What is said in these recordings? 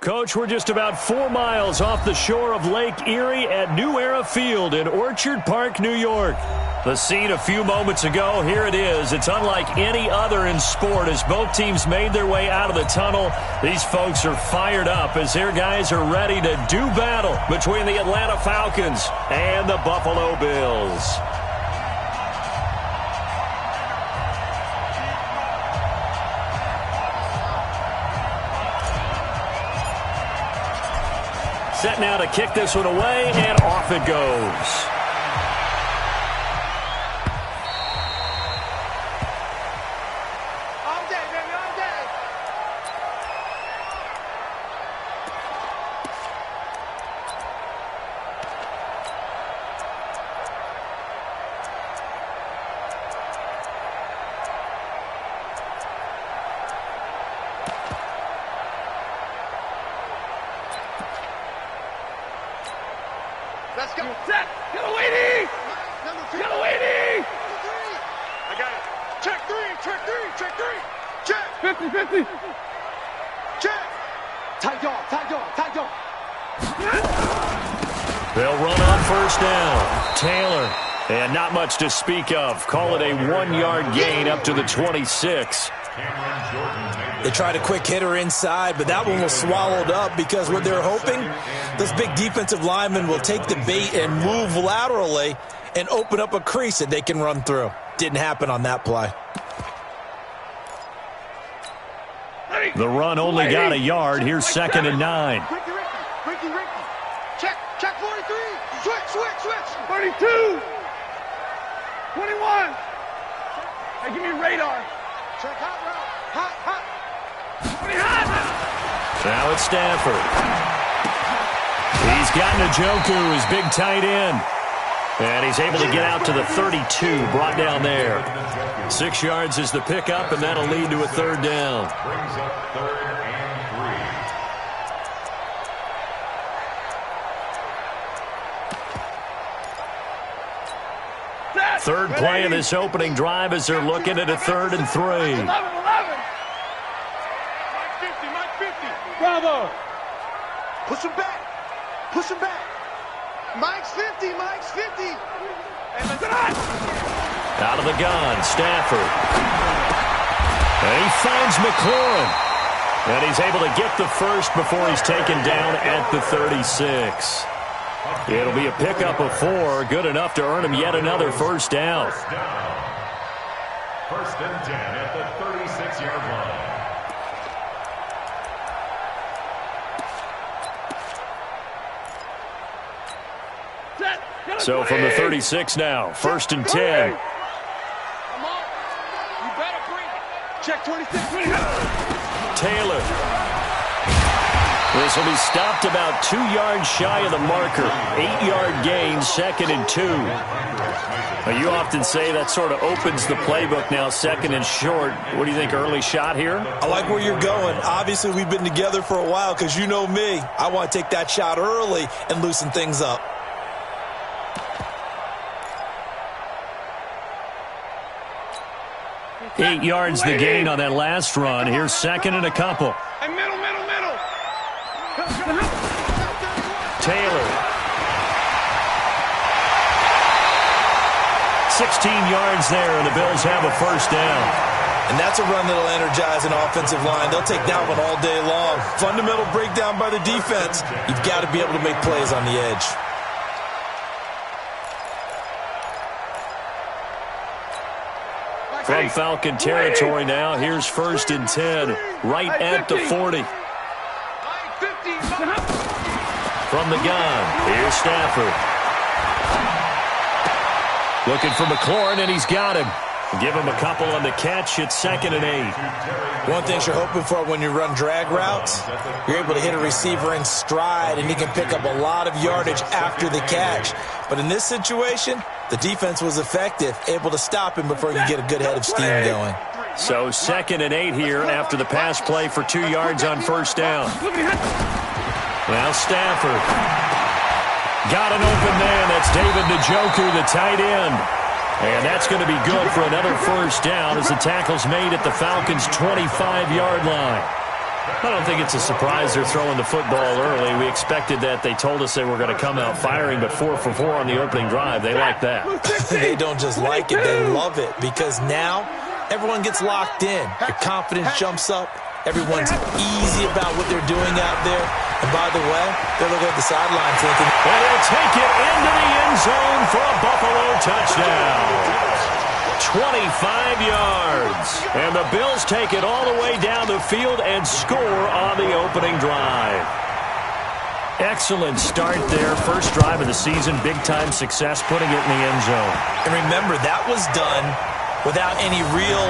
Coach, we're just about 4 miles off the shore of Lake Erie at New Era Field in Orchard Park, New York. The scene a few moments ago, here it is. It's unlike any other in sport as both teams made their way out of the tunnel. These folks are fired up as their guys are ready to do battle between the Atlanta Falcons and the Buffalo Bills. Set now to kick this one away, and off it goes. Let's go. Set. Galawini. Galawini. I got it. Check three. Check three. Check three. Check. 50-50. Check. Tight dog. Tight dog. Tight dog. They'll run on first down. Taylor. And not much to speak of. Call it a 1-yard gain up to the 26. They tried a quick hitter inside, but that one was swallowed up because what they're hoping, those big defensive linemen will take the bait and move laterally and open up a crease that they can run through. Didn't happen on that play. The run only got a yard. Here's 2nd and 9. Ricky. Check 43. Switch. 32. 21. Hey, give me radar. Check hot route. Hot. Now it's Stafford. He's got Njoku, his big tight end. And he's able to get out to the 32, brought down there. 6 yards is the pickup, and that'll lead to a 3rd down. Brings up 3rd and 3. Third play of this opening drive as they're looking at a 3rd and 3. 11. Bravo. Push him back. Mike's 50. Out of the gun, Stafford. And he finds McLaurin. And he's able to get the first before he's taken down at the 36. It'll be a pickup of 4, good enough to earn him yet another first down. 1st and 10 at the 36-yard line. So from the 36 now, 1st and 10. Come on. You better bring it. Check 26. Taylor. This will be stopped about 2 yards shy of the marker. 8-yard gain, 2nd and 2. Now, you often say that sort of opens the playbook now, 2nd and short. What do you think, early shot here? I like where you're going. Obviously, we've been together for a while because you know me. I want to take that shot early and loosen things up. Eight yards the gain on that last run. Here's 2nd and a couple. Hey, middle. Taylor. 16 yards there, and the Bills have a first down. And that's a run that'll energize an offensive line. They'll take that one all day long. Fundamental breakdown by the defense. You've got to be able to make plays on the edge. From Falcon territory now, here's 1st and 10, right at the 40. From the gun, here's Stafford. Looking for McLaurin, and he's got him. Give him a couple on the catch. It's 2nd and 8. One thing you're hoping for when you run drag routes, you're able to hit a receiver in stride, and he can pick up a lot of yardage after the catch. But in this situation, the defense was effective, able to stop him before he could get a good head of steam going. So 2nd and 8 here after the pass play for 2 yards on first down. Now Stafford. Got an open man. That's David Njoku, the tight end. And that's going to be good for another first down as the tackle's made at the Falcons' 25-yard line. I don't think it's a surprise they're throwing the football early. We expected that. They told us they were going to come out firing, but 4 for 4 on the opening drive. They like that. They don't just like it, they love it, because now everyone gets locked in. Your confidence jumps up. Everyone's easy about what they're doing out there. And by the way, they're looking at the sideline thinking, and he'll take it into the end zone for a Buffalo touchdown. 25 yards. And the Bills take it all the way down the field and score on the opening drive. Excellent start there. First drive of the season. Big-time success putting it in the end zone. And remember, that was done without any real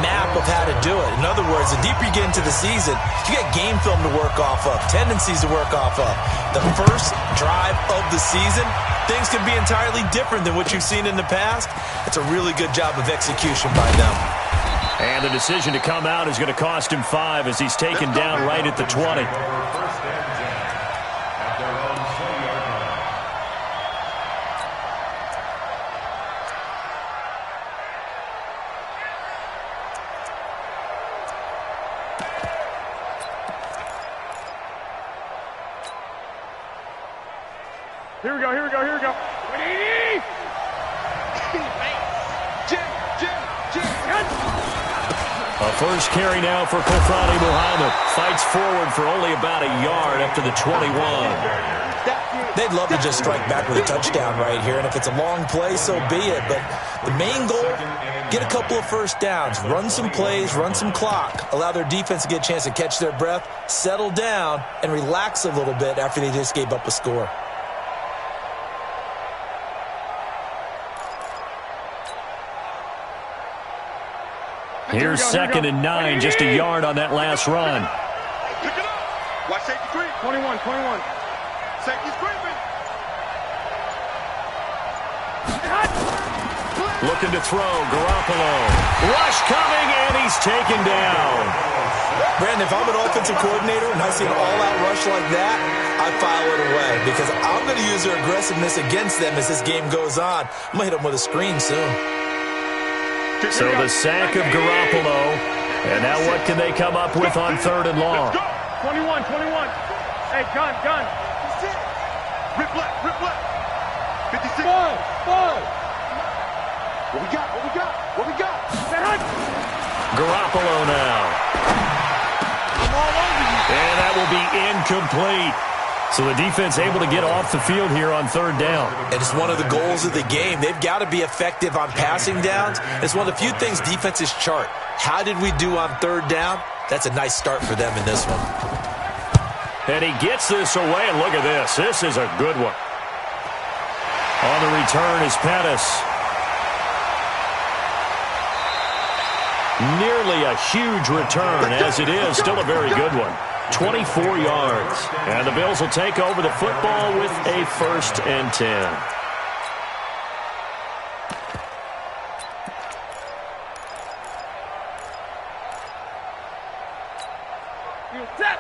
map of how to do it. In other words, the deeper you get into the season, you get game film to work off of, tendencies to work off of. The first drive of the season, things can be entirely different than what you've seen in the past. It's a really good job of execution by them. And the decision to come out is going to cost him 5 as he's taken down right at the 20. Here we go, here we go, here we go. A first carry now for Kofrani Muhammad. Fights forward for only about a yard up to the 21. They'd love to just strike back with a touchdown right here, and if it's a long play, so be it. But the main goal, get a couple of first downs, run some plays, run some clock, allow their defense to get a chance to catch their breath, settle down, and relax a little bit after they just gave up a score. Here's 2nd and 9, just a yard on that last run. Pick it up. Watch safety creep. 21. Safety's creeping. Looking to throw, Garoppolo. Rush coming, and he's taken down. Brandon, if I'm an offensive coordinator and I see an all-out rush like that, I file it away because I'm going to use their aggressiveness against them as this game goes on. I'm going to hit them with a screen soon. So the sack of Garoppolo. And now what can they come up with on 3rd and long? 21. Hey, gun. Rip left. 56. Ball. What we got? Garoppolo now. I'm all over you. And that will be incomplete. So the defense able to get off the field here on 3rd down. And it's one of the goals of the game. They've got to be effective on passing downs. It's one of the few things defenses chart. How did we do on 3rd down? That's a nice start for them in this one. And he gets this away, and look at this. This is a good one. On the return is Pettis. Nearly a huge return, as it is. Still a very good one. 24 yards. And the Bills will take over the football with a 1st and 10.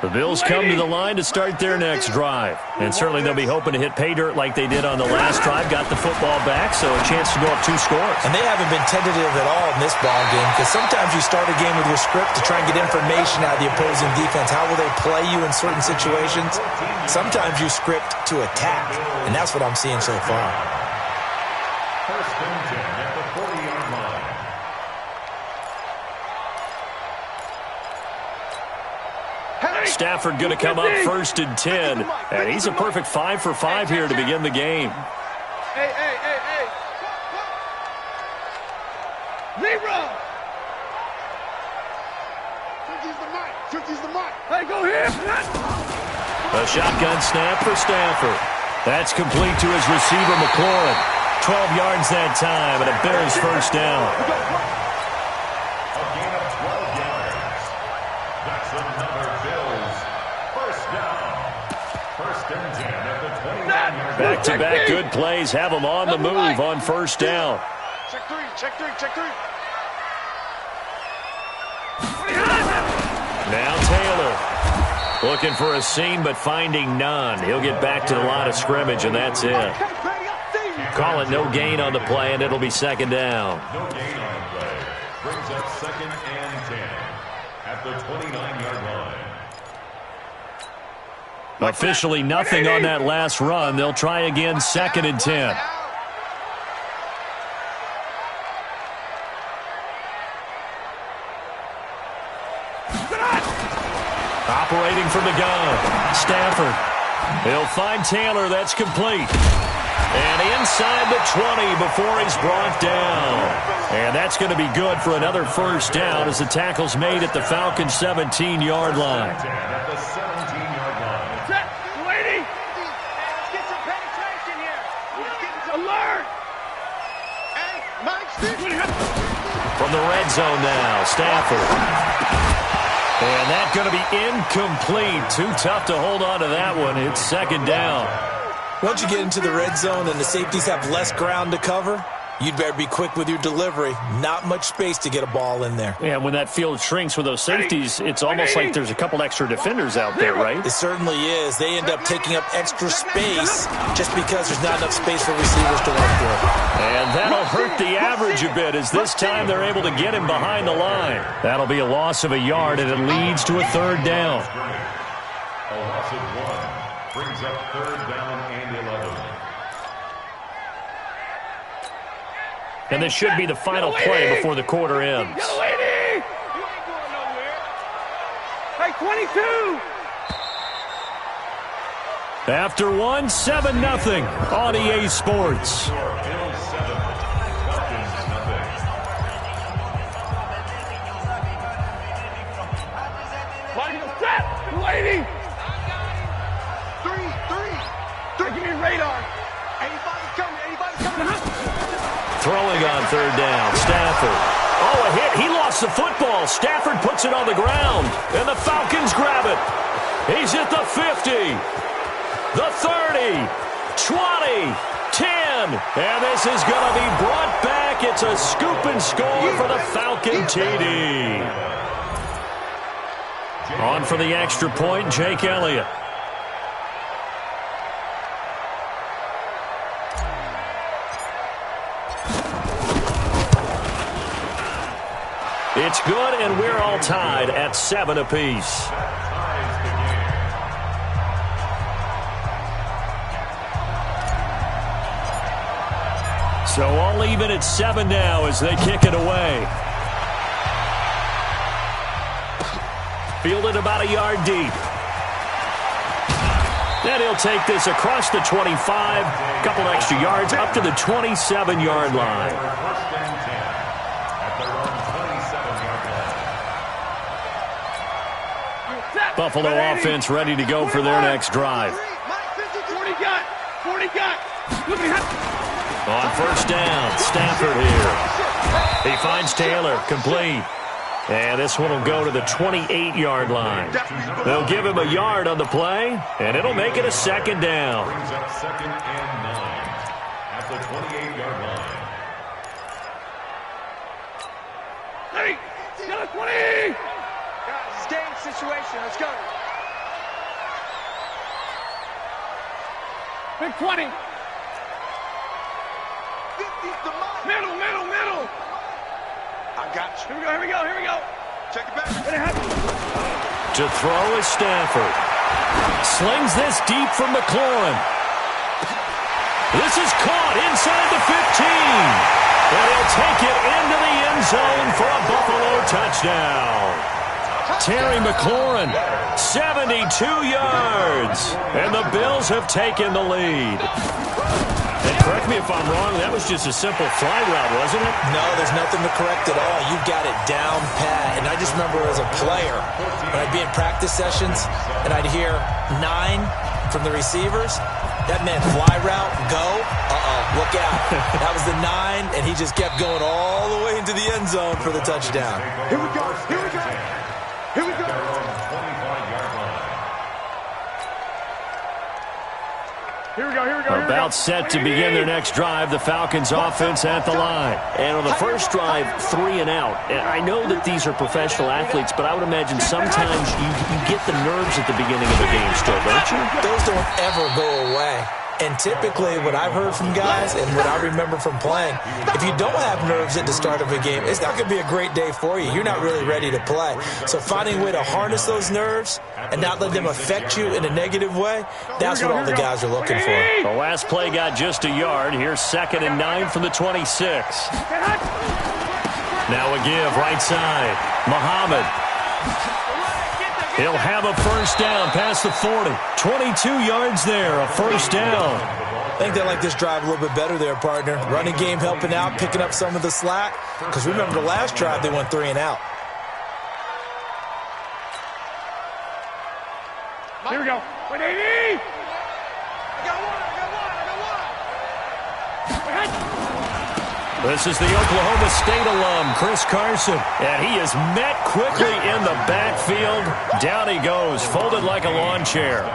The Bills come to the line to start their next drive. And certainly they'll be hoping to hit pay dirt like they did on the last drive. Got the football back, so a chance to go up 2 scores. And they haven't been tentative at all in this ball game because sometimes you start a game with your script to try and get information out of the opposing defense. How will they play you in certain situations? Sometimes you script to attack, and that's what I'm seeing so far. 1st and 10 at the 40-yard line. Stafford going to come up 1st and 10. And he's a perfect 5 for 5 here to begin the game. Hey. Zero. Turkey's the mic. Hey, go here. A shotgun snap for Stafford. That's complete to his receiver, McLaurin. 12 yards that time, and a Bears 1st down. A gain of 12 yards. That's another Bills 1st down. 1st and 10 at the 29-yard line. Back-to-back good plays have them on the move on 1st down. Check three. Now Taylor looking for a seam but finding none. He'll get back to the line of scrimmage, and that's it. Call it no gain on the play, and it'll be 2nd down. No gain on the play. Brings up 2nd and 10 at the 29-yard line. Officially nothing on that last run. They'll try again, 2nd and 10. Operating from the gun, Stafford. He'll find Taylor. That's complete. And inside the 20 before he's brought down. And that's going to be good for another first down as the tackle's made at the Falcons' 17-yard line. At the 17-yard line. Set. Waiting. Let's get some penetration here. Alert. Hey, Mike, From the red zone now, Stafford. And that's going to be incomplete. Too tough to hold on to that one. It's 2nd down. Once you get into the red zone and the safeties have less ground to cover, you'd better be quick with your delivery. Not much space to get a ball in there. Yeah, when that field shrinks with those safeties, it's almost like there's a couple extra defenders out there, right? It certainly is. They end up taking up extra space just because there's not enough space for receivers to run through. And that'll hurt the average a bit as this time they're able to get him behind the line. That'll be a loss of a yard, and it leads to a 3rd down. A loss of 1 brings up 3rd down and 11. And this should be the final play before the quarter ends. Go, Eddie. You ain't going nowhere. Hey, 22. After 1, 7-0 on EA Sports. Bills 7, Falcons nothing. Michael, set. Waiting. 3. Give me radar. Anybody's coming. Throwing on 3rd down, Stafford. Oh, a hit. He lost the football. Stafford puts it on the ground, and the Falcons grab it. He's at the 50, the 30, 20, 10. And this is going to be brought back. It's a scoop and score for the Falcon TD. On for the extra point, Jake Elliott. It's good, and we're all tied at 7 apiece. So all even at 7 now as they kick it away. Fielded about a yard deep. Then he'll take this across the 25, a couple extra yards up to the 27-yard line. Buffalo offense ready to go for their next drive. 40 got. Look at him. On 1st down, Stafford here. He finds Taylor, complete. And this one will go to the 28-yard line. They'll give him a yard on the play, and it'll make it a 2nd down. Brings up 2nd and 9 at the 28-yard line. Hey, got a 20. Guys, game situation. Let's go. Big 20. Middle. I got you. Here we go. Check it back. To throw is Stafford. Slings this deep from McLaurin. This is caught inside the 15. And he'll take it into the end zone for a Buffalo touchdown. Terry McLaurin, 72 yards. And the Bills have taken the lead. And correct me if I'm wrong, that was just a simple fly route, wasn't it? No, there's nothing to correct at all. You've got it down pat. And I just remember as a player, when I'd be in practice sessions and I'd hear 9 from the receivers, that meant fly route, go, look out. That was the 9, and he just kept going all the way into the end zone for the touchdown. Here we go. About set to begin their next drive, the Falcons offense at the line. And on the first drive, 3 and out. And I know that these are professional athletes, but I would imagine sometimes you get the nerves at the beginning of a game still, don't you? Those don't ever go away. And typically what I've heard from guys and what I remember from playing, if you don't have nerves at the start of a game, it's not going to be a great day for you. You're not really ready to play. So finding a way to harness those nerves and not let them affect you in a negative way, that's what all the guys are looking for. The last play got just a yard. Here's 2nd and 9 from the 26. Now a give right side. Muhammad. He'll have a first down past the 40. 22 yards there, a first down. I think they like this drive a little bit better there, partner. Running game helping out, picking up some of the slack. Because remember the last drive, they went 3 and out. Here we go. 180! This is the Oklahoma State alum, Chris Carson. And he is met quickly in the backfield. Down he goes, folded like a lawn chair.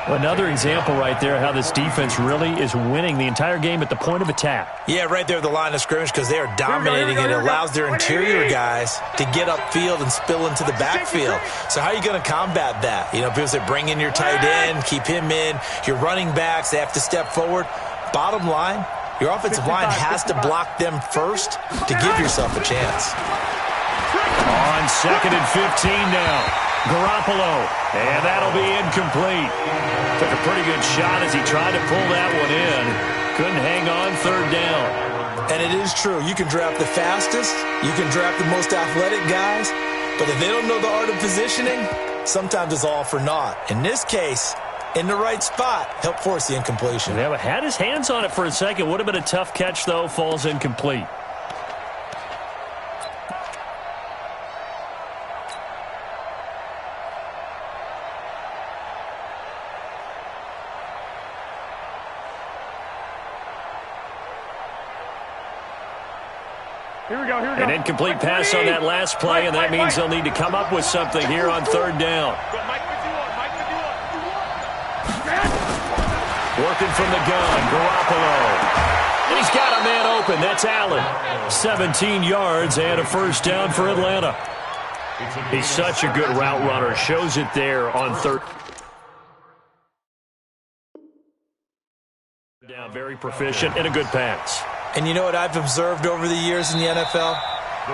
Another example right there how this defense really is winning the entire game at the point of attack. Yeah, right there at the line of scrimmage because they are dominating it. It allows their interior guys to get upfield and spill into the backfield. So how are you going to combat that? You know, people say bring in your tight end, keep him in. Your running backs, they have to step forward. Bottom line, your offensive line has to block them first to give yourself a chance. On 2nd and 15 now. Garoppolo, and that'll be incomplete. Took a pretty good shot as he tried to pull that one in. Couldn't hang on 3rd down. And it is true. You can draft the fastest. You can draft the most athletic guys. But if they don't know the art of positioning, sometimes it's all for naught. In this case, in the right spot, help force the incompletion. Yeah, but had his hands on it for a second. Would have been a tough catch, though. Falls incomplete. Here we go. An incomplete pass on that last play, and that means they'll need to come up with something here on 3rd down. Working from the gun, Garoppolo. And he's got a man open. That's Allen. 17 yards and a first down for Atlanta. He's such a good route runner. Shows it there on 3rd down. Very proficient and a good pass. And you know what I've observed over the years in the NFL?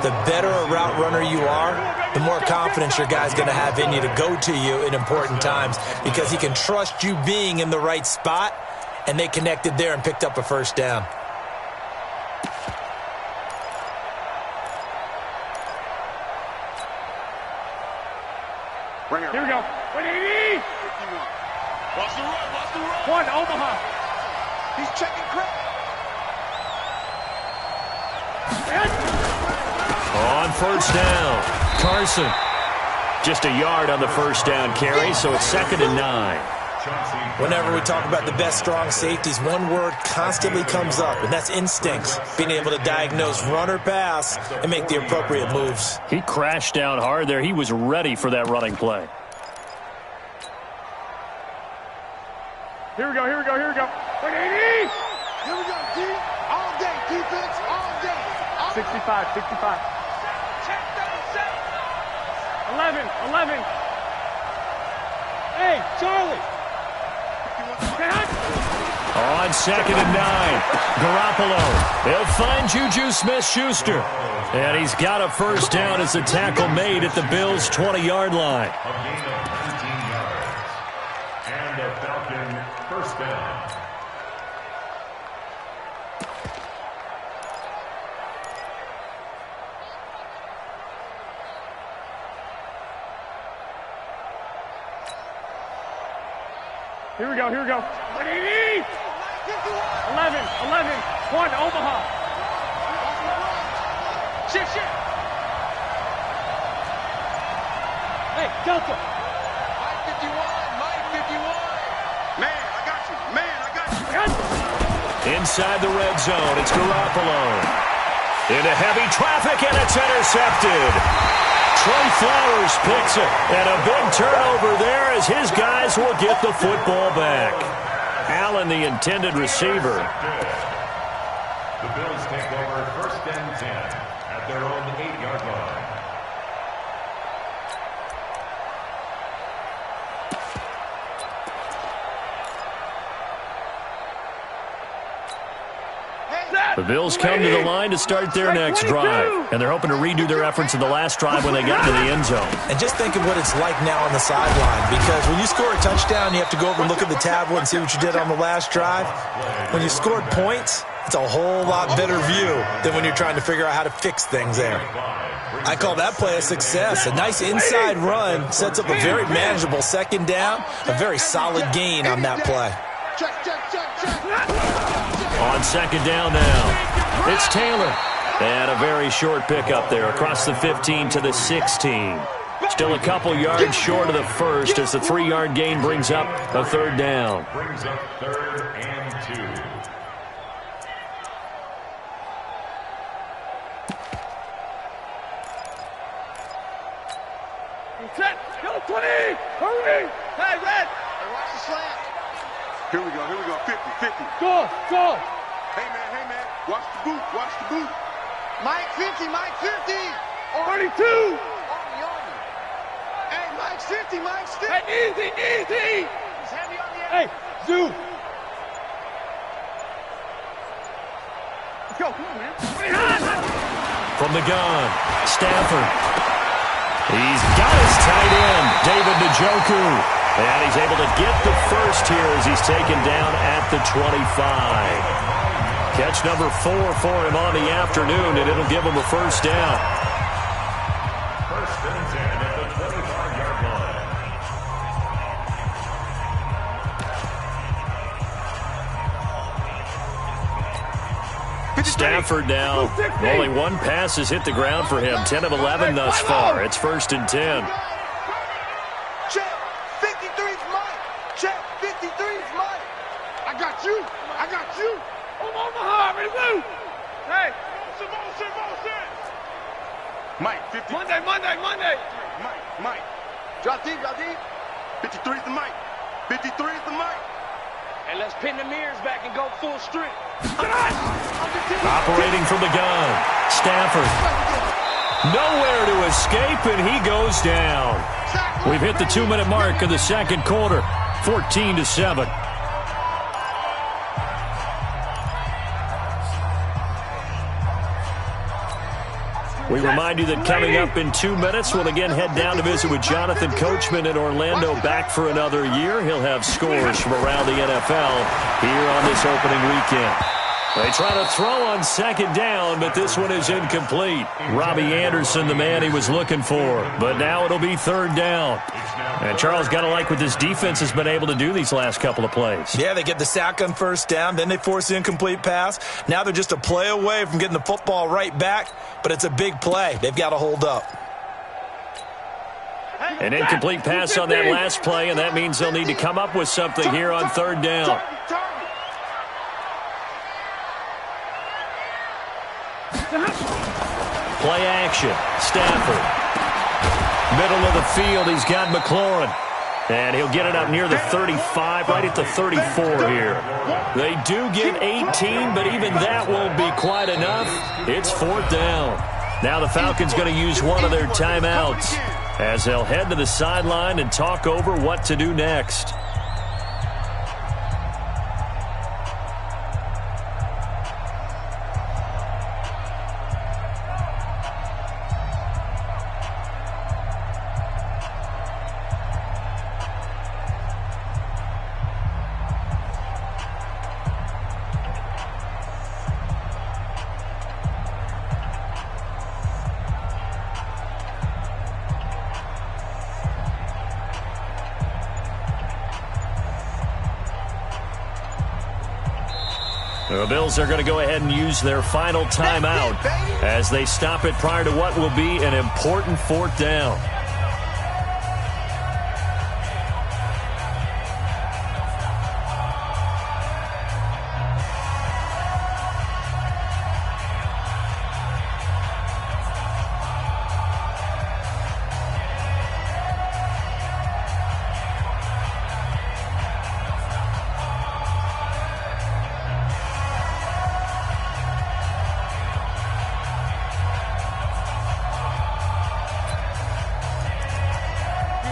The better a route runner you are, the more confidence your guy's going to have in you to go to you in important times because he can trust you being in the right spot, and they connected there and picked up a first down. Here we go. 180! Watch the run, watch the run. One, Omaha. He's checking Chris. On first down, Carson. Just a yard on the first down carry, so it's 2nd and 9. Whenever we talk about the best strong safeties, one word constantly comes up, and that's instincts. Being able to diagnose run or pass and make the appropriate moves. He crashed down hard there. He was ready for that running play. Here we go. 180! Here we go, D. All day, defense, all day. 65. 11. Hey, Charlie. On 2nd and 9, Garoppolo. He'll find Juju Smith-Schuster. And he's got a first down as the tackle made at the Bills' 20-yard line. A gain of 19 yards. And a Falcon first down. Here we go. 180! 11. One, Omaha. Shit. Hey, Delta. Mike 51. Man, I got you. Inside the red zone, it's Garoppolo. Into heavy traffic, and it's intercepted. Trey Flowers picks it, and a big turnover there as his guys will get the football back. Allen, the intended receiver. The Bills take over 1st and 10 at their own 8-yard line. The Bills come to the line to start their next drive, and they're hoping to redo their efforts in the last drive when they got to the end zone. And just think of what it's like now on the sideline, because when you score a touchdown, you have to go over and look at the tablet and see what you did on the last drive. When you scored points, it's a whole lot better view than when you're trying to figure out how to fix things there. I call that play a success. A nice inside run sets up a very manageable second down, a very solid gain on that play. On second down now, it's Taylor. And a very short pickup there across the 15 to the 16. Still a couple yards short of the first as the 3-yard gain brings up a third down. Brings up 3rd and 2. Set. Go 20. Hurry. Hey, Red. Hey, watch the slant. Here we go. 50. Go. Hey, man. Watch the boot. Mike 50. 32. On you. Hey, Mike's 50. Hey, easy. He's heavy on the Hey, end. Zoo. Let's go. Come on, man. From the gun, Stafford. He's got his tight end, David Njoku. And he's able to get the first here as he's taken down at the 25. Catch number 4 for him on the afternoon, and it'll give him a first down. 1st and 10 at the 25-yard line. Stafford now. Only one pass has hit the ground for him. 10 of 11 thus far. It's 1st and 10. Check. 53's Mike. Check. 53's Mike. I got you. Omaha, ready to move. Hey. Motion. Mike, 50. Monday. Mike. Drop deep. 53's the Mike. And let's pin the mirrors back and go full strip. Operating from the gun, Stafford. Nowhere to escape, and he goes down. We've hit the 2-minute mark of the second quarter. 14-7. We remind you that coming up in 2 minutes, we'll again head down to visit with Jonathan Coachman in Orlando, back for another year. He'll have scores from around the NFL here on this opening weekend. They try to throw on second down, but this one is incomplete. Robbie Anderson, the man he was looking for. But now it'll be third down. And Charles, got to like what this defense has been able to do these last couple of plays. Yeah, they get the sack on first down, then they force the incomplete pass. Now they're just a play away from getting the football right back, but it's a big play. They've got to hold up. An incomplete pass on that last play, and that means they'll need to come up with something here on third down. Play action. Stafford. Middle of the field, he's got McLaurin. And he'll get it up near the 35, right at the 34 here. They do get 18, but even that won't be quite enough. It's 4th down. Now the Falcons going to use one of their timeouts as they'll head to the sideline and talk over what to do next. The Bills are going to go ahead and use their final timeout as they stop it prior to what will be an important 4th down.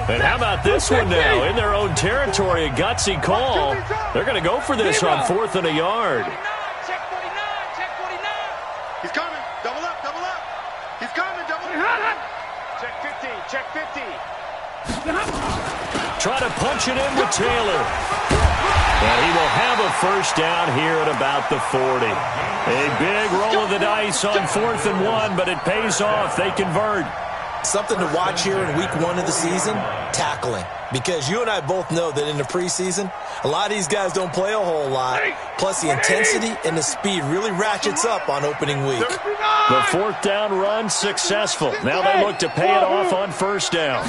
And how about this one now? In their own territory, a gutsy call. They're going to go for this on 4th and a yard. Check 49. Check 50, check 50. Try to punch it in with Taylor. And he will have a first down here at about the 40. A big roll of the dice on 4th and 1, but it pays off. They convert. Something to watch here in week 1 of the season, tackling. Because you and I both know that in the preseason, a lot of these guys don't play a whole lot. Plus, the intensity and the speed really ratchets up on opening week. The 4th down run successful. Now they look to pay it off on 1st down.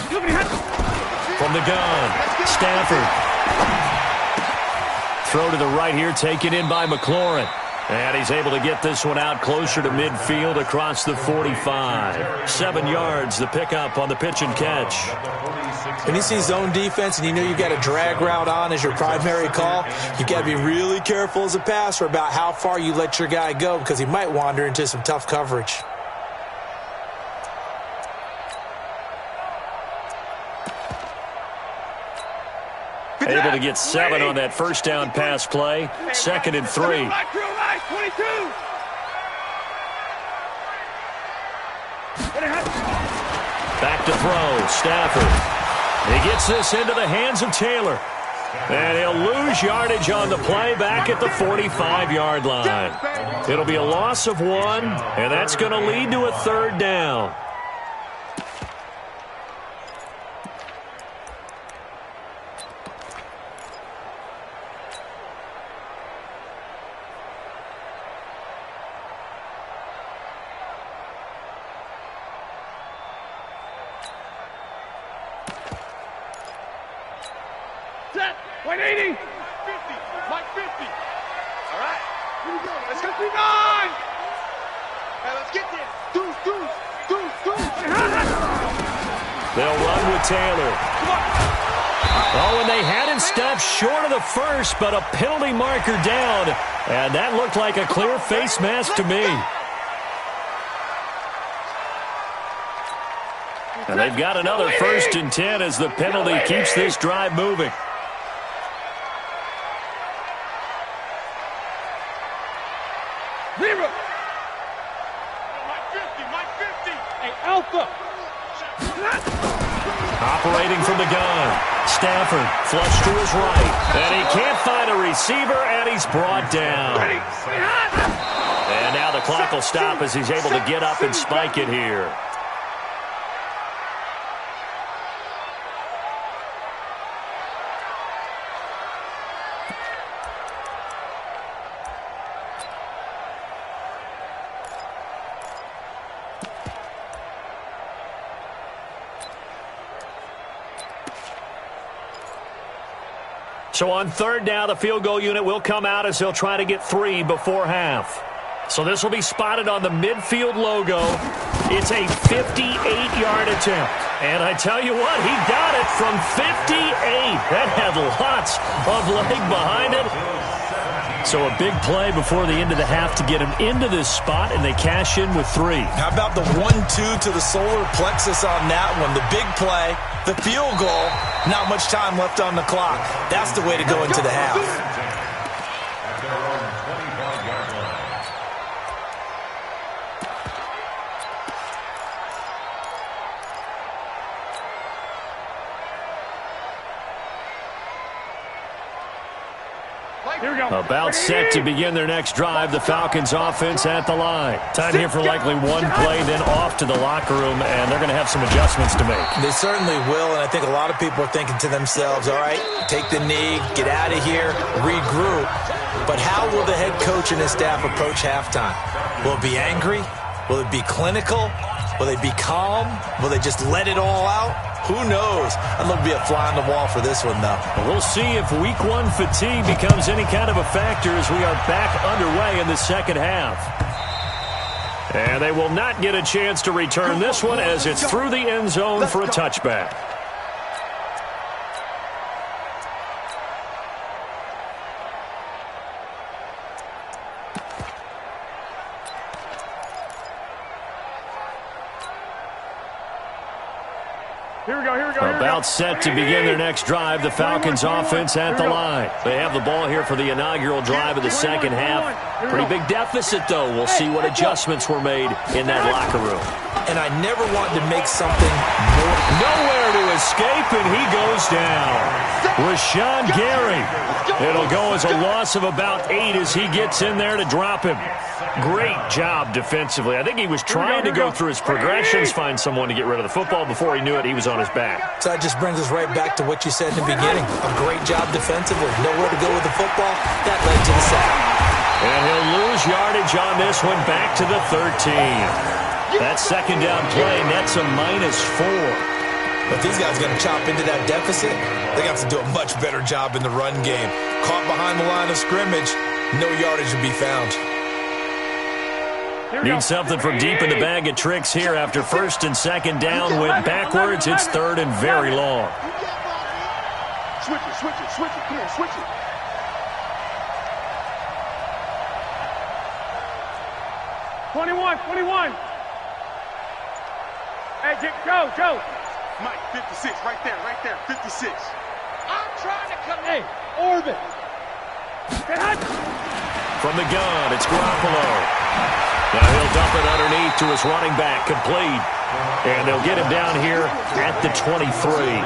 From the gun, Stafford. Throw to the right here, taken in by McLaurin. And he's able to get this one out closer to midfield across the 45. 7 yards, the pickup on the pitch and catch. When you see zone defense and you know you got a drag route on as your primary call, you got to be really careful as a passer about how far you let your guy go because he might wander into some tough coverage. Able to get 7 on that first down pass play. 2nd and 3. Back to throw. Stafford. He gets this into the hands of Taylor. And he'll lose yardage on the play back at the 45-yard line. It'll be a loss of 1, and that's going to lead to a 3rd down. Set. 180. 50. Mike 50. All right. Here we go. Let's go. 59. Hey, let's get there. Deuce. They'll run with Taylor. Oh, and they had him stopped short of the first, but a penalty marker down. And that looked like a clear face mask to me. And they've got another 1st and 10 as the penalty keeps this drive moving. Zero. Mike 50. Hey, Alpha. Operating from the gun. Stafford flush to his right. And he can't find a receiver, and he's brought down. And now the clock will stop as he's able to get up and spike it here. So on 3rd down, the field goal unit will come out as they'll try to get 3 before half. So this will be spotted on the midfield logo. It's a 58-yard attempt. And I tell you what, he got it from 58. That had lots of leg behind it. So a big play before the end of the half to get him into this spot, and they cash in with 3. How about the 1-2 to the solar plexus on that one? The big play, the field goal, not much time left on the clock. That's the way to go into the half. Here we go. About set to begin their next drive. The Falcons offense at the line. Time here for likely one play, then off to the locker room, and they're going to have some adjustments to make. They certainly will, and I think a lot of people are thinking to themselves, all right, take the knee, get out of here, regroup. But how will the head coach and his staff approach halftime? Will it be angry? Will it be clinical? Will they be calm? Will they just let it all out? Who knows? I'd love to be a fly on the wall for this one, though. We'll see if week 1 fatigue becomes any kind of a factor as we are back underway in the second half. And they will not get a chance to return this one as it's through the end zone for a touchback. Here we go. About set to begin their next drive, the Falcons offense at the line. They have the ball here for the inaugural drive of the second half. Pretty big deficit, though. We'll see what adjustments were made in that locker room. And I never wanted to make something more. Nowhere to escape, and he goes down. Rashawn Gary. It'll go as a loss of about 8 as he gets in there to drop him. Great job defensively. I think he was trying to go through his progressions, find someone to get rid of the football. Before he knew it, he was on his back. So that just brings us right back to what you said in the beginning. A great job defensively. Nowhere to go with the football. That led to the sack. And he'll lose yardage on this one, back to the 13. That second down play nets a -4. If these guys are going to chop into that deficit, they got to do a much better job in the run game. Caught behind the line of scrimmage, no yardage to be found. Need something from deep in the bag of tricks here after first and second down went backwards. It's third and very long. Switch it. Come on, switch it. '21. Hey, Joe. Mike, 56, right there, 56. I'm trying to come in. Orbit. From the gun, it's Garoppolo. Now he'll dump it underneath to his running back, complete. And they'll get him down here at the 23.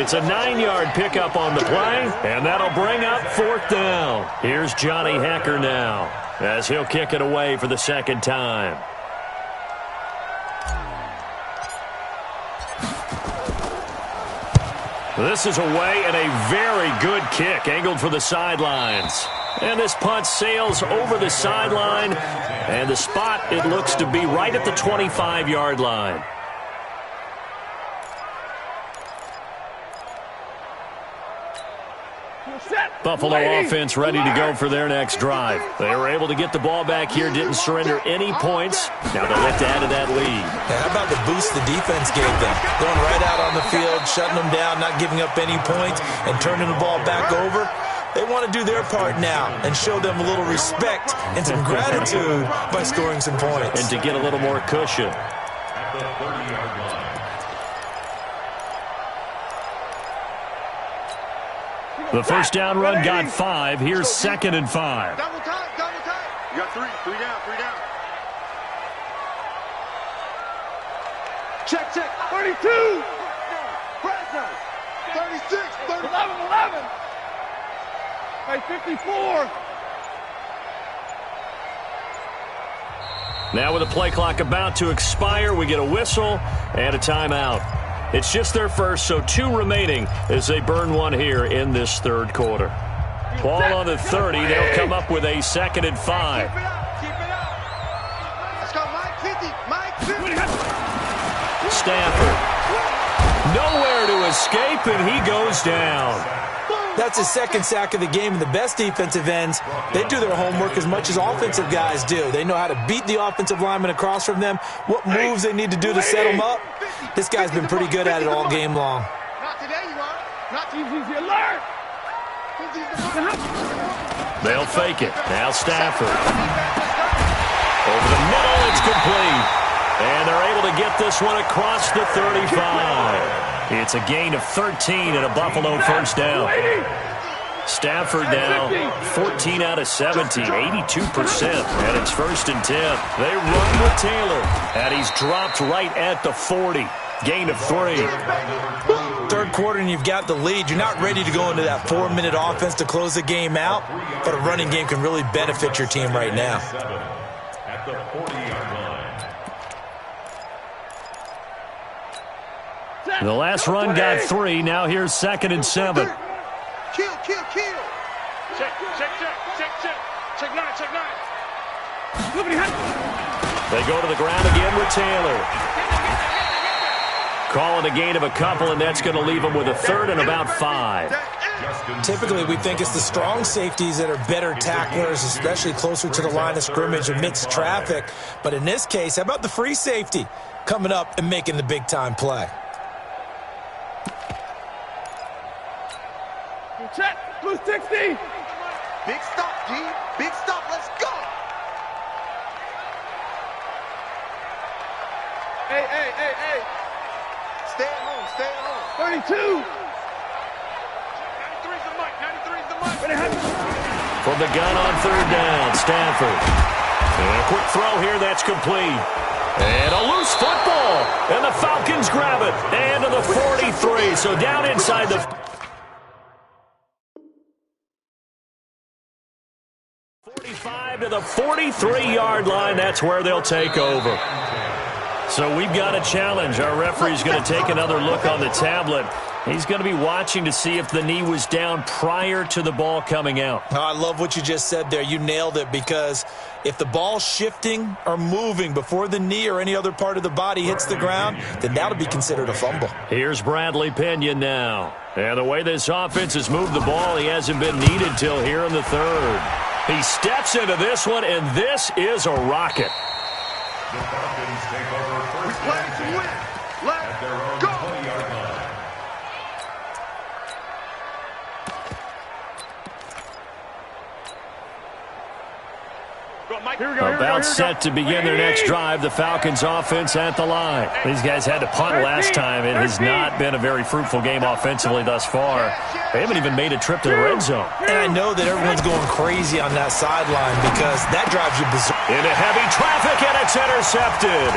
It's a 9-yard pickup on the play, and that'll bring up fourth down. Here's Johnny Hecker now, as he'll kick it away for the second time. This is away, and a very good kick, angled for the sidelines. And this punt sails over the sideline, and the spot, it looks to be right at the 25-yard line. Buffalo offense ready to go for their next drive. They were able to get the ball back here, didn't surrender any points. Now they'll have to add to that lead. How about the boost the defense gave them? Going right out on the field, shutting them down, not giving up any points, and turning the ball back over. They want to do their part now and show them a little respect and some gratitude by scoring some points. And to get a little more cushion. At the 30-yard line. The first down run got 5. Here's second and 5. Double time. You got three down. Check. 32. Pressure. 36, 11. Hey, 54. Now with the play clock about to expire, we get a whistle and a timeout. It's just their first, so 2 remaining as they burn one here in this third quarter. Ball on the 30. They'll come up with a second and 5. Keep it up. Let's go, Mike 50. Stafford. Nowhere to escape, and he goes down. That's his second sack of the game, and the best defensive ends, they do their homework as much as offensive guys do. They know how to beat the offensive lineman across from them, what moves they need to do to set them up. This guy's been pretty good at it all game long. Not today, you are. Not Easy alert. They'll fake it. Now Stafford. Over the middle, it's complete. And they're able to get this one across the 35. It's a gain of 13 and a Buffalo first down. Stafford now 14 out of 17, 82%, and it's first and 10. They run with Taylor, and he's dropped right at the 40. Gain of 3. Third quarter, and you've got the lead. You're not ready to go into that 4-minute offense to close the game out, but a running game can really benefit your team right now. At the 40-yard line. The last run got 3. Now here's second and 7. Kill. Check 9. They go to the ground again with Taylor. Calling a gain of a couple, and that's going to leave them with a third and about 5. Typically, we think it's the strong safeties that are better tacklers, especially closer to the line of scrimmage amidst traffic. But in this case, how about the free safety coming up and making the big-time play? Check. Blue 60. Big stop, G. Big stop. Let's go. Stay at home. Stay at home. 32. 93's the mic. 93's the mic. From the gun on third down, Stanford. And a quick throw here, that's complete. And a loose football. And the Falcons grab it. And to the 43. So down inside the 45 to the 43-yard line. That's where they'll take over. So we've got a challenge. Our referee's going to take another look on the tablet. He's going to be watching to see if the knee was down prior to the ball coming out. Oh, I love what you just said there. You nailed it, because if the ball's shifting or moving before the knee or any other part of the body hits the ground, then that'll be considered a fumble. Here's Bradley Pinion now. And the way this offense has moved the ball, he hasn't been needed till here in the third. He steps into this one, and this is a rocket. The Falcons take over first Play to win. at their own Let's go. 20-yard line. About set to begin their next drive. The Falcons offense at the line. These guys had to punt last time. It has not been a very fruitful game offensively thus far. They haven't even made a trip to the red zone. And I know that everyone's going crazy on that sideline, because that drives you berserk. Into heavy traffic, and it's intercepted.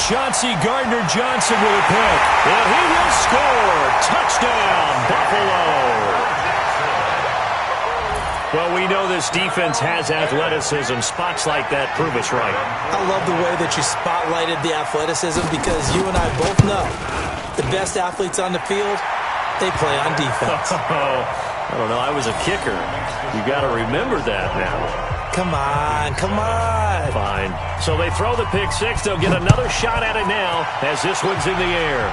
Chauncey Gardner-Johnson with a pick. And he will score. Touchdown, Buffalo. Well, we know this defense has athleticism. Spots like that prove us right. I love the way that you spotlighted the athleticism, because you and I both know the best athletes on the field, they play on defense. I don't know. I was a kicker. You got to remember that now. Come on, come on. Fine. So they throw the pick six. They'll get another shot at it now as this one's in the air.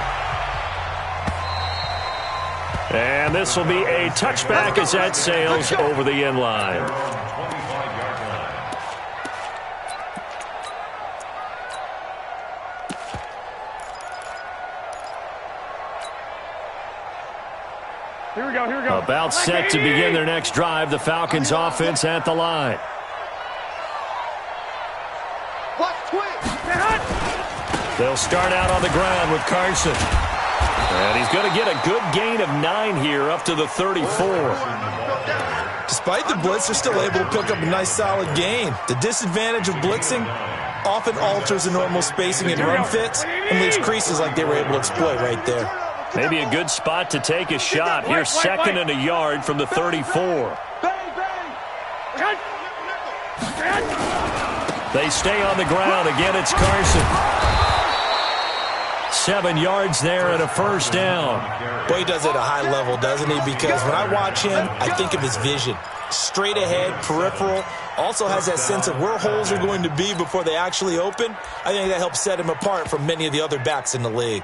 And this will be a touchback as that sails over the end line. 25-yard line. Here we go, here we go. About set to begin their next drive. The Falcons offense at the line. Watch twist. They'll start out on the ground with Carson. And he's going to get a good gain of 9 here, up to the 34. Despite the blitz, they're still able to pick up a nice solid gain. The disadvantage of blitzing often alters the normal spacing and run fits and leaves creases like they were able to exploit right there. Maybe a good spot to take a shot. Here's second and a yard from the 34. They stay on the ground. Again, it's Carson. 7 yards there and a first down. Boy, he does it at a high level, doesn't he? Because when I watch him, I think of his vision. Straight ahead, peripheral. Also has that sense of where holes are going to be before they actually open. I think that helps set him apart from many of the other backs in the league.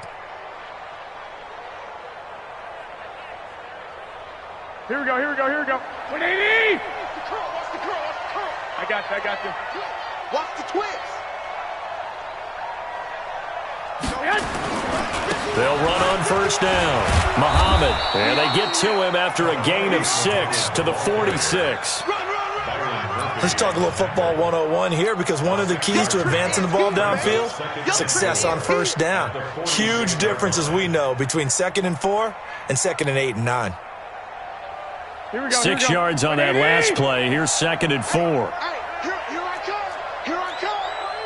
Here we go, here we go, here we go. 180! Watch the curl, watch the curl, watch the curl. I got you, I got you. Watch the twist. They'll run on first down. Muhammad, and they get to him after a gain of 6 to the 46. Let's talk a little football 101 here, because one of the keys to advancing the ball downfield, success on first down. Huge difference, as we know, between 2nd and 4 and 2nd and 8 and 9. Here we go, 6 yards on that last play. Here's 2nd and 4. Hey, here I come. Here I come.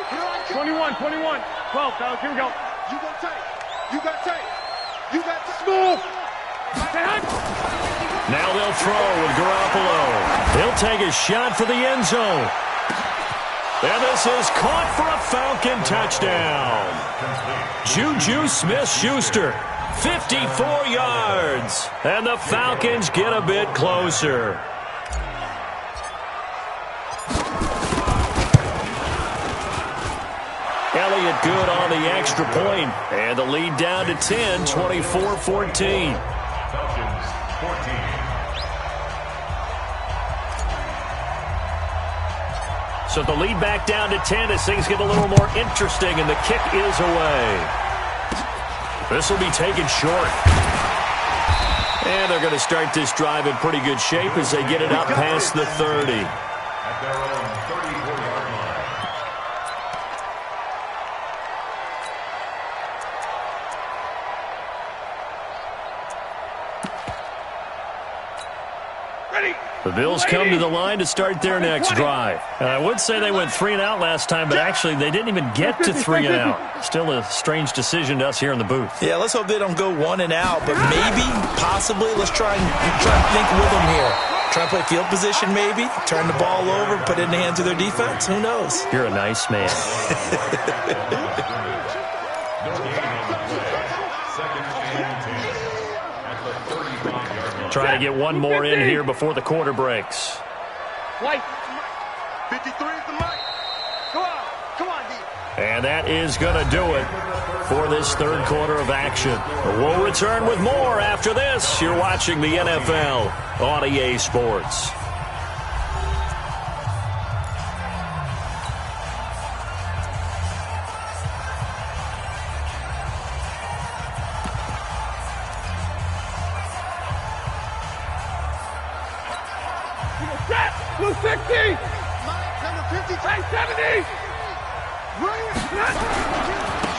Here I come. 21, 21. 12, fellas, here we go. You gonna take. You gotta take. You got to move. Now they'll throw with Garoppolo. He'll take a shot for the end zone. And this is caught for a Falcon touchdown. Juju Smith-Schuster, 54 yards. And the Falcons get a bit closer. Elliott good on the extra point. And the lead down to 10, 24-14. Falcons 14. So the lead back down to 10 as things get a little more interesting, and the kick is away. This will be taken short. And they're going to start this drive in pretty good shape as they get it up past the 30. At their own 34-yard line. The Bills come to the line to start their next drive. And I would say they went 3 and out last time, but actually they didn't even get to 3 and out. Still a strange decision to us here in the booth. Yeah, let's hope they don't go 1 and out, but maybe, possibly, let's try and think with them here. Try and play field position maybe, turn the ball over, put it in the hands of their defense. Who knows? You're a nice man. Trying to get one more in here before the quarter breaks. White. 53 is the mic. Come on, D. And that is going to do it for this third quarter of action. We'll return with more after this. You're watching the NFL on EA Sports. Blue 60. Number 50. 70.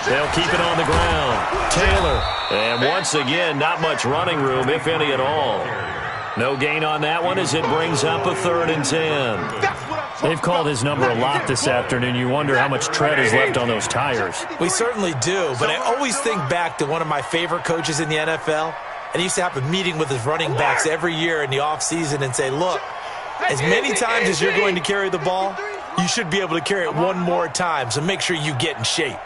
They'll keep it on the ground. Taylor. And once again, not much running room, if any at all. No gain on that one as it brings up a 3rd and 10. They've called his number a lot this afternoon. You wonder how much tread is left on those tires. We certainly do, but I always think back to one of my favorite coaches in the NFL. And he used to have a meeting with his running backs every year in the offseason and say, look, as many times as you're going to carry the ball, you should be able to carry it one more time, so make sure you get in shape.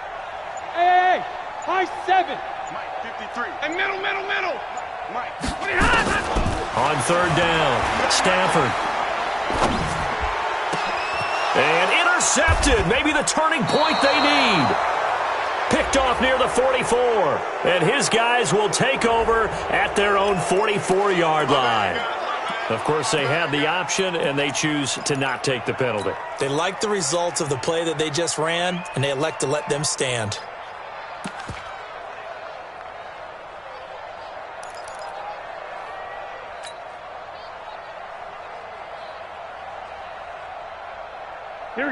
Hey, high 7. Mike, 53. And middle. Mike. On 3rd down, Stafford. And intercepted. Maybe the turning point they need. Picked off near the 44. And his guys will take over at their own 44-yard line. Of course, they had the option, and they choose to not take the penalty. They like the results of the play that they just ran, and they elect to let them stand.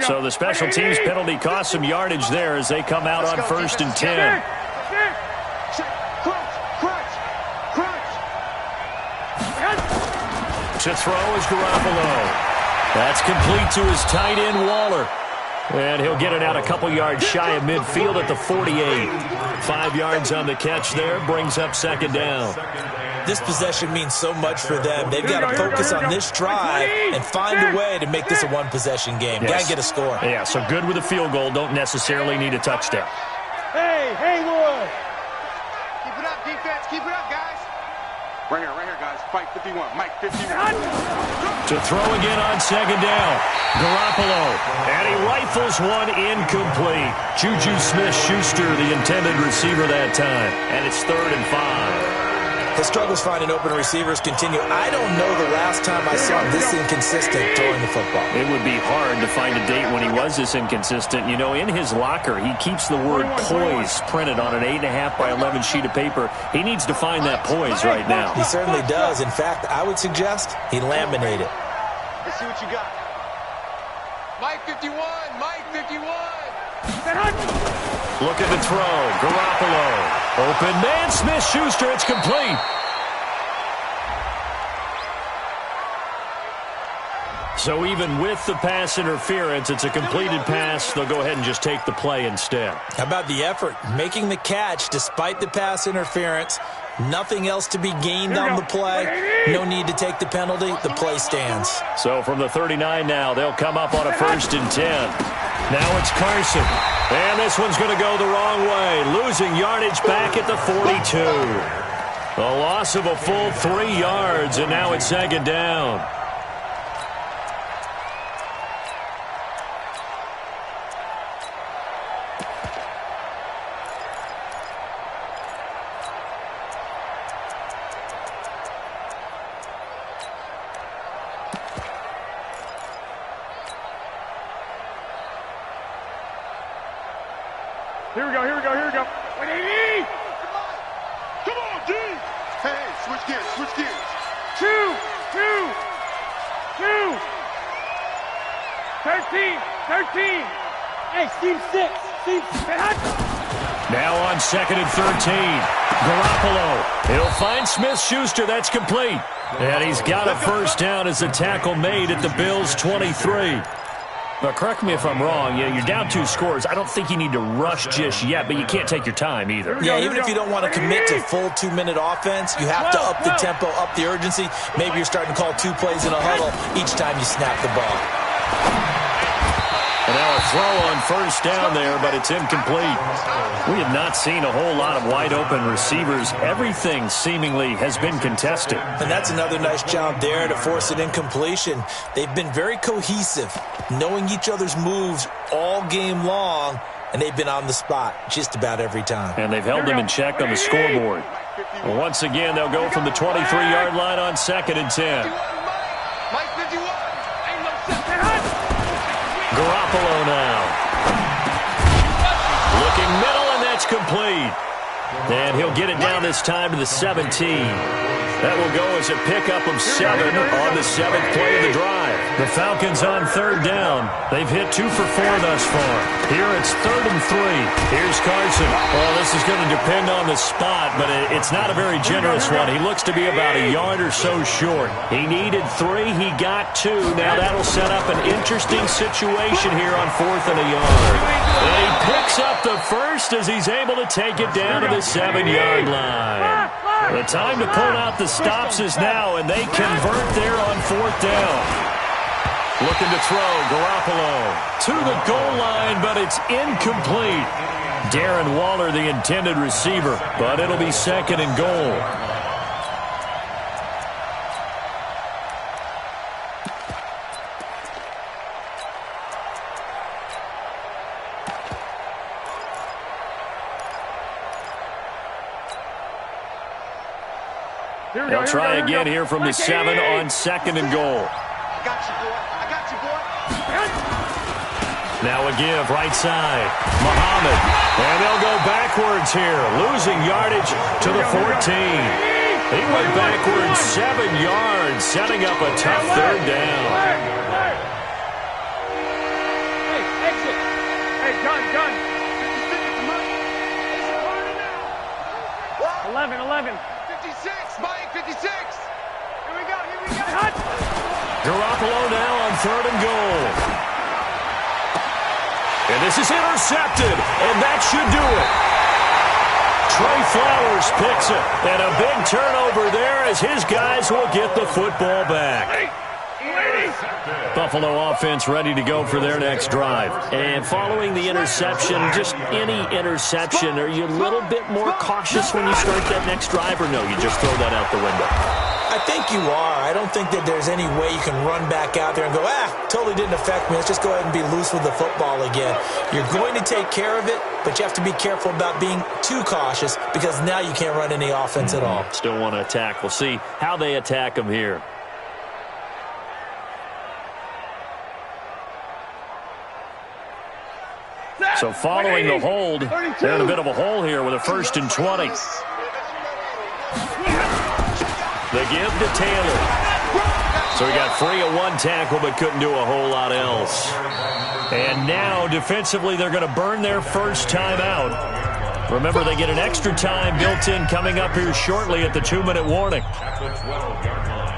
So the special teams penalty cost some yardage there as they come out on 1st and 10. To throw is Garoppolo. That's complete to his tight end, Waller. And he'll get it out a couple yards shy of midfield at the 48. 5 yards on the catch there, brings up 2nd down. This possession means so much for them. They've got to focus on this drive and find a way to make this a one-possession game. Yes. Got to get a score. Yeah, so good with a field goal. Don't necessarily need a touchdown. Hey, Haywood. Keep it up, defense. Keep it up, guys. Right here, guys. Fight 51. Mike, 51. To throw again on 2nd down. Garoppolo. And he rifles one incomplete. Juju Smith-Schuster, the intended receiver that time. And it's 3rd and 5. His struggles finding open receivers continue. I don't know the last time I saw him this inconsistent throwing the football. It would be hard to find a date when he was this inconsistent. You know, in his locker, he keeps the word poise printed on an 8.5 by 11 sheet of paper. He needs to find that poise right now. He certainly does. In fact, I would suggest he laminate it. Let's see what you got. Mike 51. Mike 51. Look at the throw. Garoppolo. Open man. Smith-Schuster. It's complete. So even with the pass interference, it's a completed pass. They'll go ahead and just take the play instead. How about the effort? Making the catch despite the pass interference. Nothing else to be gained on the play. No need to take the penalty. The play stands. So from the 39 now, they'll come up on a 1st and 10. Now it's Carson. And this one's going to go the wrong way. Losing yardage back at the 42. A loss of a full 3 yards, and now it's 2nd down. Here we go. 180! Come on, D! Hey, switch gears. 2. 13. Hey, seam 6. Now on 2nd and 13. Garoppolo. He'll find Smith-Schuster. That's complete. And he's got a first down as the tackle made at the Bills' 23. But correct me if I'm wrong. Yeah, you're down 2 scores. I don't think you need to rush just yet, but you can't take your time either. Yeah, even if you don't want to commit to full 2-minute offense, you have to up the tempo, up the urgency. Maybe you're starting to call 2 plays in a huddle each time you snap the ball. And now a throw on first down there, but it's incomplete. We have not seen a whole lot of wide-open receivers. Everything seemingly has been contested. And that's another nice job there to force an incompletion. They've been very cohesive, knowing each other's moves all game long, and they've been on the spot just about every time. And they've held them in check on the scoreboard. Once again, they'll go from the 23-yard line on 2nd and 10. Garoppolo now. Looking middle, and that's complete. And he'll get it down this time to the 17. That will go as a pickup of 7 on the 7th play of the drive. The Falcons on 3rd down. They've hit 2 for 4 thus far. Here it's 3rd and 3. Here's Carson. Well, this is going to depend on the spot, but it's not a very generous one. He looks to be about a yard or so short. He needed 3. He got 2. Now that'll set up an interesting situation here on 4th and a yard. And he picks up the first as he's able to take it down to the 7-yard line. The time to pull out the stops is now, and they convert there on 4th down. Looking to throw, Garoppolo to the goal line, but it's incomplete. Darren Waller, the intended receiver, but it'll be 2nd and goal. They'll try again here from the 7 on 2nd and goal. I got you, boy. I got you, boy. Now a give, right side. Muhammad. And they'll go backwards here, losing yardage to the 14. He went backwards 7 yards, setting up a tough 3rd down. Hey, exit. Hey, gun. 11. 56, Mike, 56. Here we go. Garoppolo now on 3rd and goal. And this is intercepted, and that should do it. Trey Flowers picks it, and a big turnover there as his guys will get the football back. Buffalo offense ready to go for their next drive. And following the interception, just any interception, are you a little bit more cautious when you start that next drive, or no, you just throw that out the window? I think you are. I don't think that there's any way you can run back out there and go, totally didn't affect me. Let's just go ahead and be loose with the football again. You're going to take care of it, but you have to be careful about being too cautious because now you can't run any offense at all. Still want to attack. We'll see how they attack them here. So following the hold, they're in a bit of a hole here with a 1st and 20. The give to Taylor. So he got free of 1 tackle but couldn't do a whole lot else. And now defensively they're going to burn their first time out. Remember, they get an extra time built in coming up here shortly at the 2-minute warning. At the 12-yard line.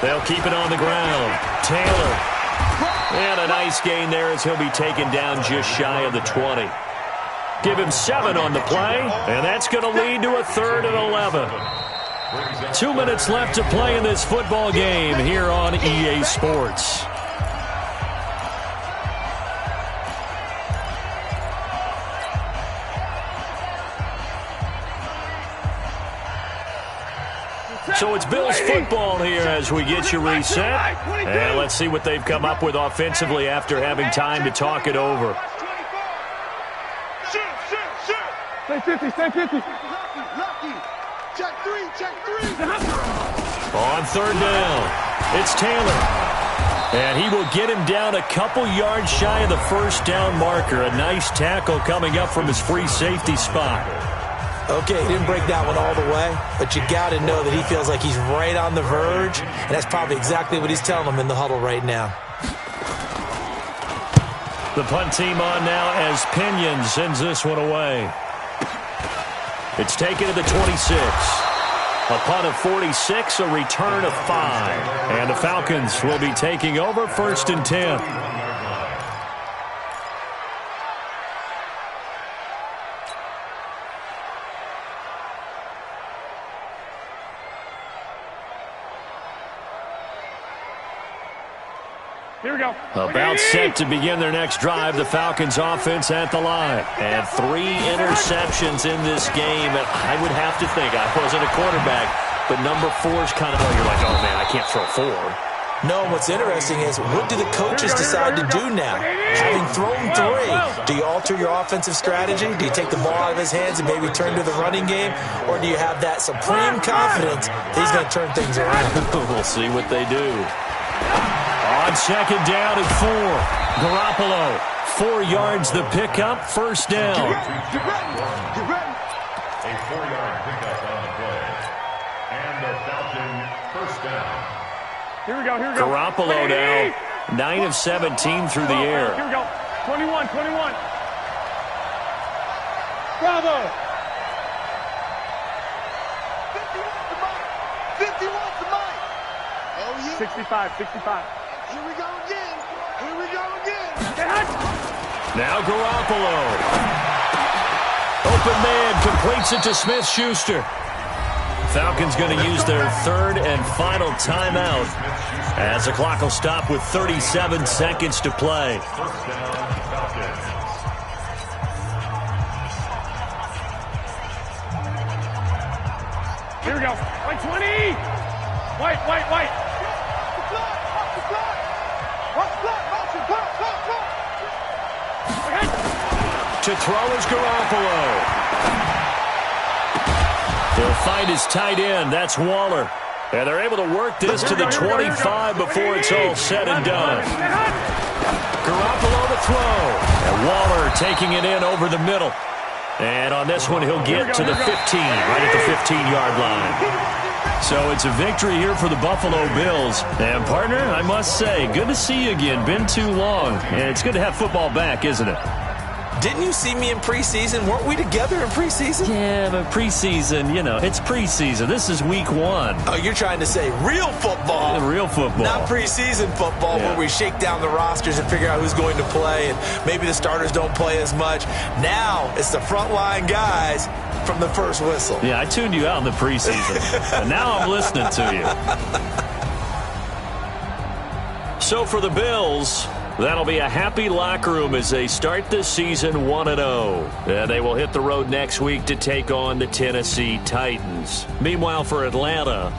They'll keep it on the ground. Taylor. And a nice gain there as he'll be taken down just shy of the 20. Give him 7 on the play, and that's going to lead to a 3rd and 11. 2 minutes left to play in this football game here on EA Sports. So it's Bills football here as we get you reset. And let's see what they've come up with offensively after having time to talk it over. Stay 50. Lucky. Check 3. On 3rd down, it's Taylor. And he will get him down a couple yards shy of the first down marker. A nice tackle coming up from his free safety spot. Okay, he didn't break that one all the way, but you got to know that he feels like he's right on the verge, and that's probably exactly what he's telling them in the huddle right now. The punt team on now as Pinion sends this one away. It's taken to the 26. A punt of 46, a return of 5. And the Falcons will be taking over 1st and 10. Here we go. About set to begin their next drive, the Falcons offense at the line. And 3 interceptions in this game. And I would have to think, I wasn't a quarterback, but number 4 is kind of, you're like, oh man, I can't throw 4. No, what's interesting is, what do the coaches decide to do now? Having thrown 3, do you alter your offensive strategy? Do you take the ball out of his hands and maybe turn to the running game? Or do you have that supreme confidence that he's going to turn things around? We'll see what they do. On 2nd down and 4. Garoppolo, 4 yards the pickup, 1st down. Get ready. A 4-yard pickup on the play. And the Falcon 1st down. Here we go. Garoppolo now, 9 of 17 through the air. Here we go. 21. Bravo. 51's the mic. Oh, yeah. 65. Here we go again. Now Garoppolo. Open man, completes it to Smith-Schuster. Falcons going to use their 3rd and final timeout as the clock will stop with 37 seconds to play. First down, Falcons. Here we go. White 20. White. To throw is Garoppolo. He'll find his tight end. That's Waller. And they're able to work this to the 25 before it's all said and done. Garoppolo to throw. And Waller taking it in over the middle. And on this one, he'll get to the 15, right at the 15-yard line. So it's a victory here for the Buffalo Bills. And, partner, I must say, good to see you again. Been too long. And it's good to have football back, isn't it? Didn't you see me in preseason? Weren't we together in preseason? Yeah, but preseason, it's preseason. This is week 1. Oh, you're trying to say real football. Real football. Not preseason football where we shake down the rosters and figure out who's going to play, and maybe the starters don't play as much. Now it's the frontline guys from the first whistle. Yeah, I tuned you out in the preseason, and now I'm listening to you. So for the Bills, that'll be a happy locker room as they start the season 1-0. They will hit the road next week to take on the Tennessee Titans. Meanwhile, for Atlanta,